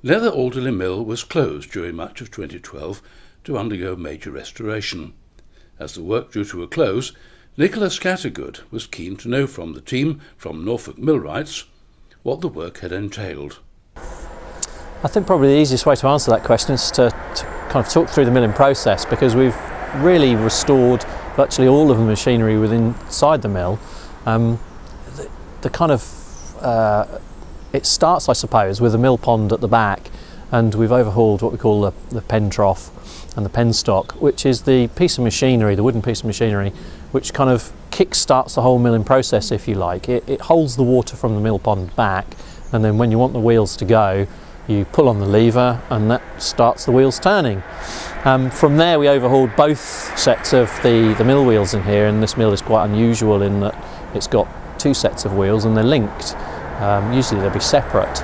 Nether Alderley Mill was closed during much of 2012 to undergo major restoration. As the work drew to a close, Nicholas Scattergood was keen to know from the team from Norfolk Millwrights what the work had entailed. I think probably the easiest way to answer that question is to kind of talk through the milling process, because we've really restored virtually all of the machinery within inside the mill. It starts, I suppose, with a mill pond at the back, and we've overhauled what we call the pen trough and the penstock, which is the piece of machinery, the wooden piece of machinery, which kind of kick-starts the whole milling process, if you like. It holds the water from the mill pond back, and then when you want the wheels to go, you pull on the lever and that starts the wheels turning. From there we overhauled both sets of the mill wheels in here, and this mill is quite unusual in that it's got two sets of wheels and they're linked. Usually they'll be separate.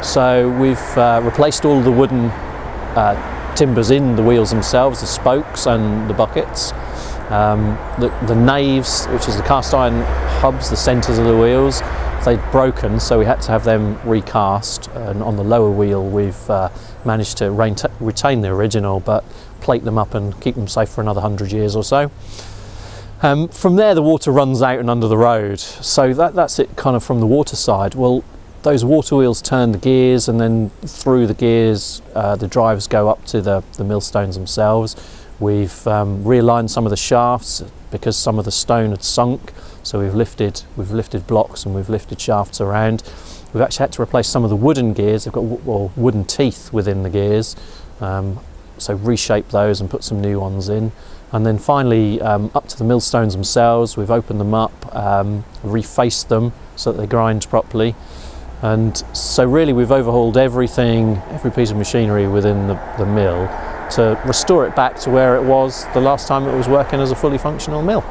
So we've replaced all the wooden timbers in the wheels themselves, the spokes and the buckets. The naves, which is the cast iron hubs, the centres of the wheels, they'd broken, so we had to have them recast, and on the lower wheel we've managed to retain the original but plate them up and keep them safe for another 100 years or so. From there the water runs out and under the road, so that's it kind of from the water side. Well, those water wheels turn the gears, and then through the gears the drives go up to the millstones themselves. We've realigned some of the shafts because some of the stone had sunk, so we've lifted blocks and we've lifted shafts around. We've actually had to replace some of the wooden gears. They've got wooden teeth within the gears, so reshape those and put some new ones in. And then finally up to the millstones themselves, we've opened them up, refaced them so that they grind properly. And so really we've overhauled everything, every piece of machinery within the mill to restore it back to where it was the last time it was working as a fully functional mill.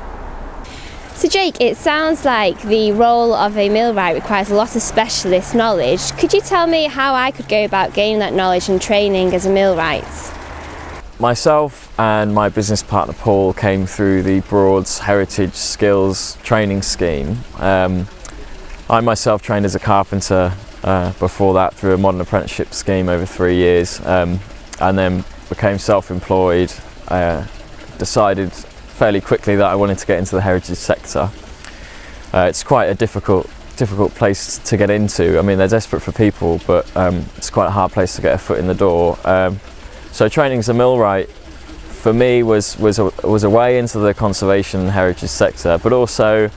So Jake, it sounds like the role of a millwright requires a lot of specialist knowledge. Could you tell me how I could go about gaining that knowledge and training as a millwright? Myself and my business partner Paul came through the Broads Heritage Skills Training Scheme. I myself trained as a carpenter before that through a modern apprenticeship scheme over 3 years, and then became self-employed. Decided fairly quickly that I wanted to get into the heritage sector. It's quite a difficult place to get into. I mean, they're desperate for people, but it's quite a hard place to get a foot in the door. So training as a millwright for me was a way into the conservation and heritage sector, but also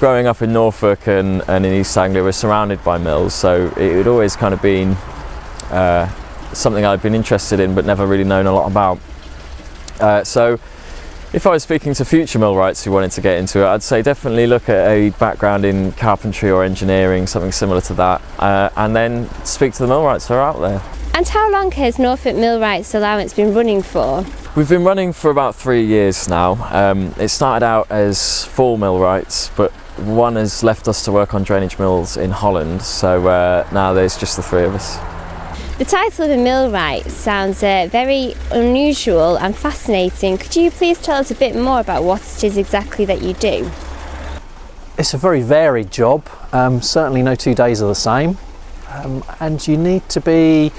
growing up in Norfolk and in East Anglia, we're surrounded by mills, so it had always kind of been something I'd been interested in but never really known a lot about. So if I was speaking to future millwrights who wanted to get into it, I'd say definitely look at a background in carpentry or engineering, something similar to that, and then speak to the millwrights who are out there. And how long has Norfolk Millwrights Allowance been running for? We've been running for about 3 years now. It started out as 4 millwrights, but one has left us to work on drainage mills in Holland, so now there's just the 3 of us. The title of a millwright sounds very unusual and fascinating. Could you please tell us a bit more about what it is exactly that you do? It's a very varied job. Certainly no 2 days are the same, and you need to be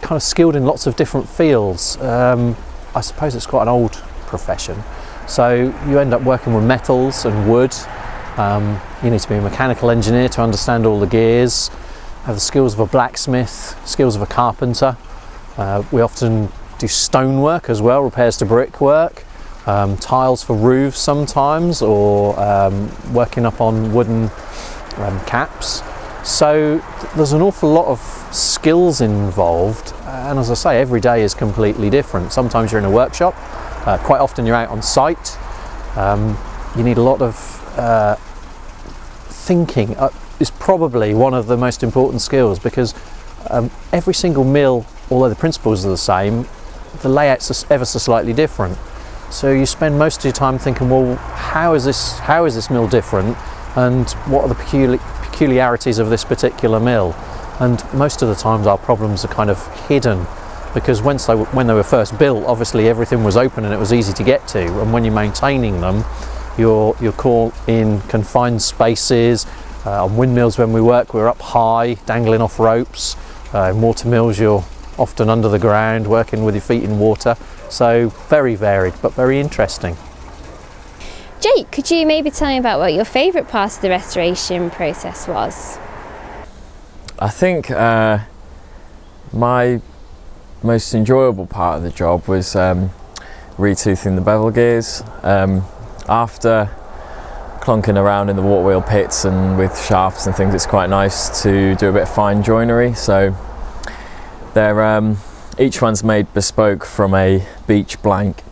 kind of skilled in lots of different fields. I suppose it's quite an old profession, so you end up working with metals and wood. You need to be a mechanical engineer to understand all the gears, have the skills of a blacksmith, skills of a carpenter. We often do stonework as well, repairs to brickwork, tiles for roofs sometimes, or working up on wooden caps. So there's an awful lot of skills involved, and as I say, every day is completely different. Sometimes you're in a workshop, quite often you're out on site. You need a lot of thinking. Is probably one of the most important skills, because every single mill, although the principles are the same, the layout's ever so slightly different. So you spend most of your time thinking, well, how is this mill different, and what are the peculiarities of this particular mill? And most of the times our problems are kind of hidden, because when they were first built, obviously everything was open and it was easy to get to, and when you're maintaining them, you're caught in confined spaces. On windmills when we work, we're up high, dangling off ropes. In water mills you're often under the ground working with your feet in water, so very varied but very interesting. Jake, could you maybe tell me about what your favourite part of the restoration process was? I think my most enjoyable part of the job was retoothing the bevel gears. After clunking around in the water wheel pits and with shafts and things, it's quite nice to do a bit of fine joinery. So they're each one's made bespoke from a beach blank,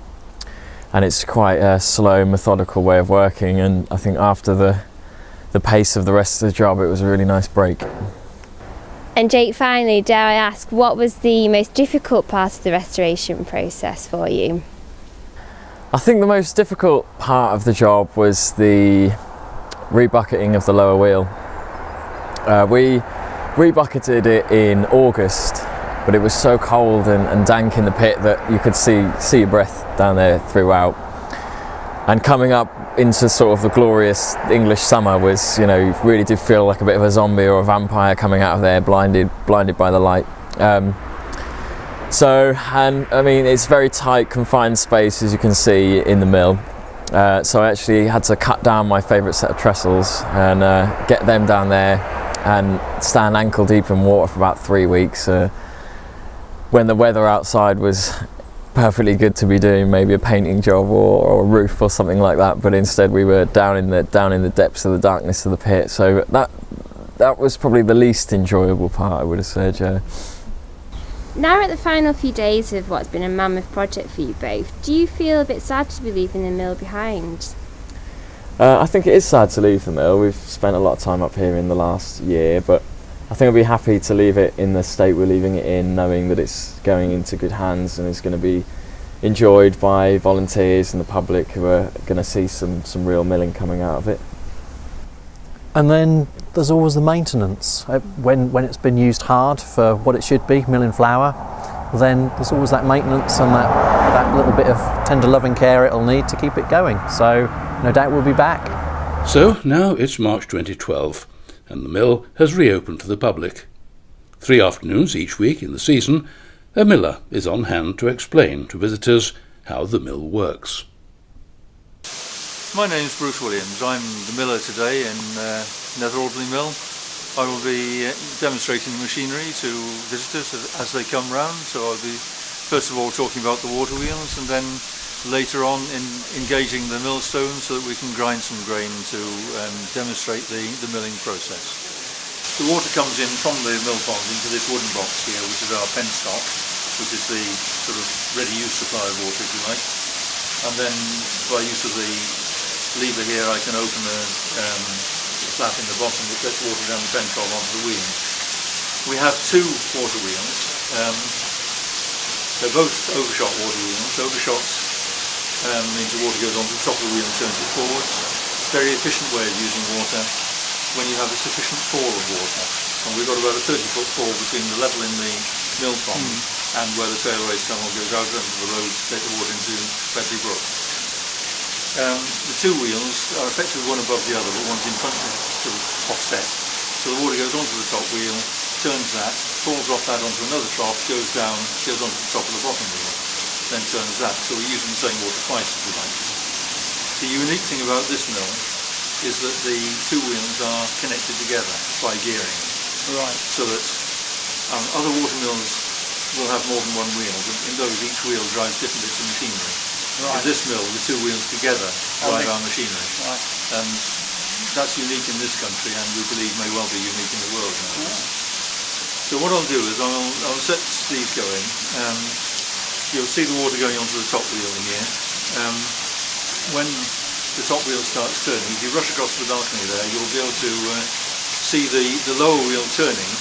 and it's quite a slow, methodical way of working, and I think after the pace of the rest of the job, it was a really nice break. And Jake, finally, dare I ask, what was the most difficult part of the restoration process for you? I think the most difficult part of the job was the rebucketing of the lower wheel. We rebucketed it in August, but it was so cold and dank in the pit that you could see your breath down there throughout. And coming up into sort of the glorious English summer was, you know, you really did feel like a bit of a zombie or a vampire coming out of there, blinded by the light. And I mean, it's very tight, confined space, as you can see in the mill. So I actually had to cut down my favourite set of trestles and get them down there and stand ankle deep in water for about 3 weeks. When the weather outside was perfectly good to be doing maybe a painting job or a roof or something like that, but instead we were down in the depths of the darkness of the pit. So that was probably the least enjoyable part, I would have said. Yeah. Now we're at the final few days of what's been a mammoth project for you both. Do you feel a bit sad to be leaving the mill behind? I think it is sad to leave the mill. We've spent a lot of time up here in the last year, but I think I'd be happy to leave it in the state we're leaving it in, knowing that it's going into good hands and is going to be enjoyed by volunteers and the public who are going to see some real milling coming out of it. And then there's always the maintenance. When it's been used hard for what it should be, milling flour, then there's always that maintenance and that little bit of tender loving care it'll need to keep it going. So no doubt we'll be back. So now it's March 2012. And the mill has reopened to the public. 3 afternoons each week in the season, a miller is on hand to explain to visitors how the mill works. My name is Bruce Williams. I'm the miller today in Nether Alderley Mill. I will be demonstrating the machinery to visitors as they come round. So I'll be first of all talking about the water wheels, and then later on engaging the millstone so that we can grind some grain to demonstrate the milling process. The water comes in from the mill pond into this wooden box here, which is our penstock, which is the sort of ready use supply of water, if you like. And then by use of the lever here, I can open a flap in the bottom that lets water down the pentroll onto the wheel. We have 2 water wheels. They're both overshot water wheels. Overshots means the water goes onto the top of the wheel and turns it forwards. Very efficient way of using water when you have a sufficient fall of water. And we've got about a 30-foot fall between the level in the mill pond and where the tailways tunnel goes out onto the road to take the water into Bedley Brook. The 2 wheels are effectively one above the other, but one's in front, sort of offset. So the water goes onto the top wheel, turns that, falls off that onto another trough, goes down, goes onto the top of the bottom wheel, then turns that. So we're using the same water twice, if you like. The unique thing about this mill is that the 2 wheels are connected together by gearing. Right. So that other water mills will have more than 1 wheel, but in those each wheel drives different bits of machinery. Right. In this mill, the 2 wheels together drive our machinery. Right. And that's unique in this country, and we believe may well be unique in the world now. Right. So what I'll do is I'll set these going. You'll see the water going onto the top wheel in here. When the top wheel starts turning, if you rush across the balcony there, you'll be able to see the lower wheel turning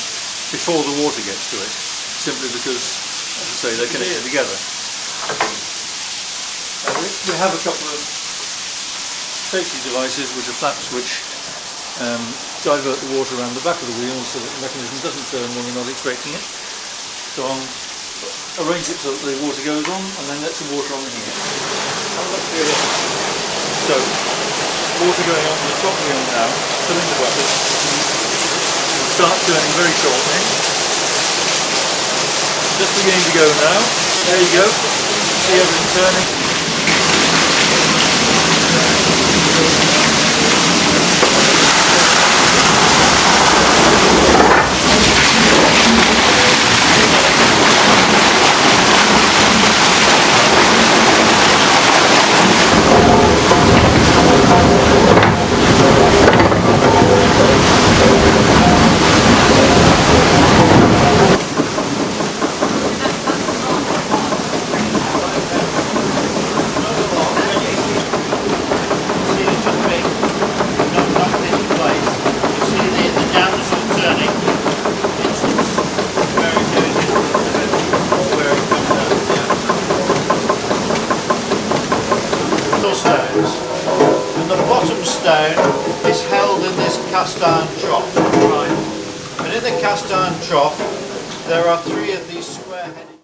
before the water gets to it, simply because, as I say, they're connected together. We have a couple of safety devices which are flaps which divert the water around the back of the wheel so that the mechanism doesn't turn when we're not expecting it. So I'll arrange it so that the water goes on and then let some water on here. So, water going on to the top wheel now, filling the bucket. It'll start turning very shortly. Just beginning to go now. There you go. See everything turning. Stones, and the bottom stone is held in this cast iron trough. Right. And in the cast iron trough there are 3 of these square-headed